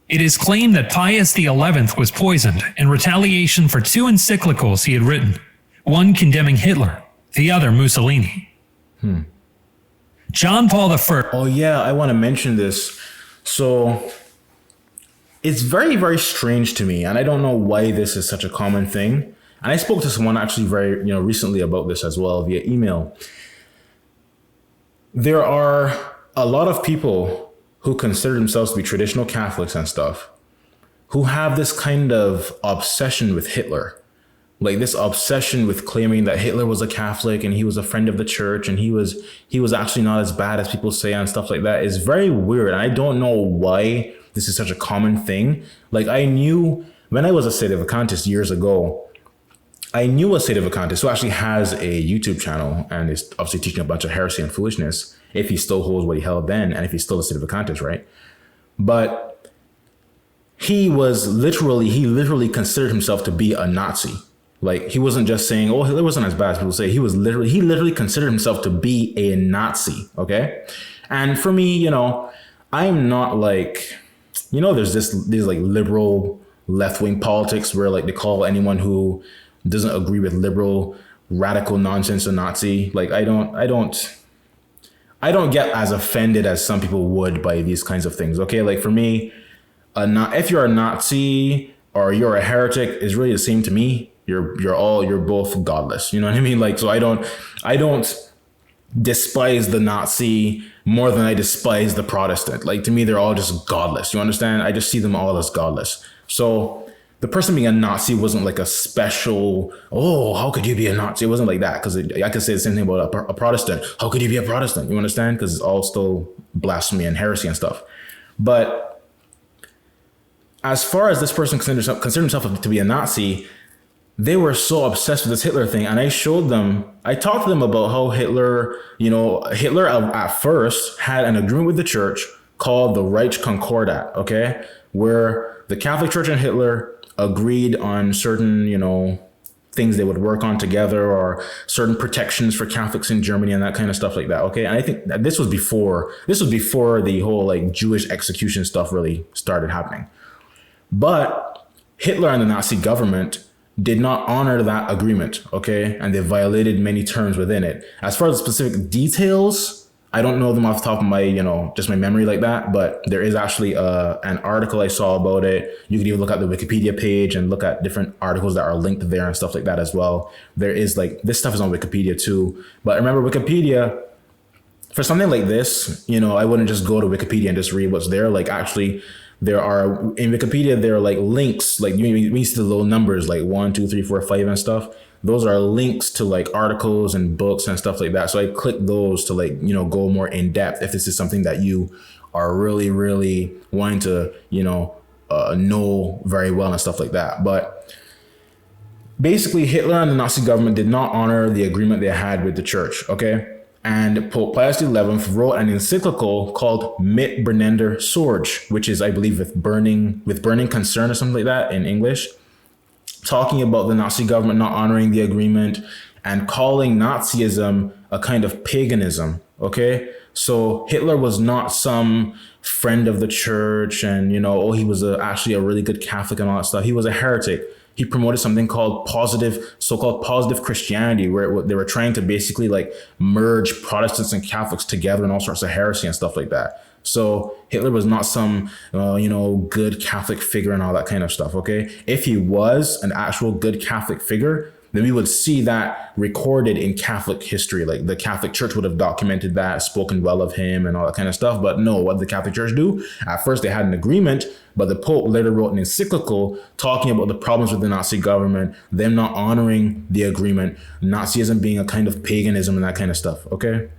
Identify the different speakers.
Speaker 1: It is claimed that Pius XI was poisoned in retaliation for two encyclicals he had written, one condemning Hitler, the other Mussolini. John Paul I.
Speaker 2: Oh yeah, I want to mention this. So it's very, very strange to me, and I don't know why this is such a common thing. And I spoke to someone actually very, recently about this as well via email. There are a lot of people who consider themselves to be traditional Catholics and stuff who have this kind of obsession with Hitler. Like this obsession with claiming that Hitler was a Catholic and he was a friend of the church and he was actually not as bad as people say and stuff like that is very weird. And I don't know why this is such a common thing. Like I knew when I was a sedevacantist years ago, I knew a sedevacantist who actually has a YouTube channel and is obviously teaching a bunch of heresy and foolishness if he still holds what he held then and if he's still a sedevacantist, right? But he literally considered himself to be a Nazi. Like he wasn't just saying, oh, Hitler wasn't as bad as people say. He literally considered himself to be a Nazi. Okay. And for me, I'm not like, there's these like liberal left-wing politics where like they call anyone who doesn't agree with liberal radical nonsense a Nazi. Like I don't get as offended as some people would by these kinds of things. Okay. Like for me, if you're a Nazi or you're a heretic is really the same to me. You're both godless. You know what I mean? Like, so I don't despise the Nazi more than I despise the Protestant. Like to me, they're all just godless. You understand? I just see them all as godless. So the person being a Nazi wasn't like a special, oh, how could you be a Nazi? It wasn't like that. Cause I could say the same thing about a Protestant. How could you be a Protestant? You understand? Cause it's all still blasphemy and heresy and stuff. But as far as this person considered himself to be a Nazi, they were so obsessed with this Hitler thing. And I talked to them about how Hitler at first had an agreement with the church called the Reich Concordat, okay? Where the Catholic Church and Hitler agreed on certain, things they would work on together or certain protections for Catholics in Germany and that kind of stuff like that, okay? And I think that this was before the whole like Jewish execution stuff really started happening. But Hitler and the Nazi government did not honor that agreement, okay? And they violated many terms within it. As far as the specific details, I don't know them off the top of my, just my memory like that, but there is actually an article I saw about it. You can even look at the Wikipedia page and look at different articles that are linked there and stuff like that as well. There is like, this stuff is on Wikipedia too. But remember Wikipedia, for something like this, I wouldn't just go to Wikipedia and just read what's there. Like actually, there are like links, like you see the little numbers like 1, 2, 3, 4, 5 and stuff. Those are links to like articles and books and stuff like that. So I click those to like, go more in depth if this is something that you are really, really wanting to, know very well and stuff like that. But basically Hitler and the Nazi government did not honor the agreement they had with the church. Okay. And Pope Pius XI wrote an encyclical called Mit brennender Sorge, which is, I believe, with burning concern or something like that in English, talking about the Nazi government not honoring the agreement and calling Nazism a kind of paganism. Okay, so Hitler was not some friend of the church, and he was actually a really good Catholic and all that stuff. He was a heretic. He promoted something called so-called positive Christianity, where they were trying to basically like merge Protestants and Catholics together and all sorts of heresy and stuff like that. So Hitler was not some, good Catholic figure and all that kind of stuff. Okay. If he was an actual good Catholic figure, then we would see that recorded in Catholic history. Like the Catholic Church would have documented that, spoken well of him and all that kind of stuff. But no, what did the Catholic Church do? At first they had an agreement, but the Pope later wrote an encyclical talking about the problems with the Nazi government, them not honoring the agreement, Nazism being a kind of paganism and that kind of stuff. Okay.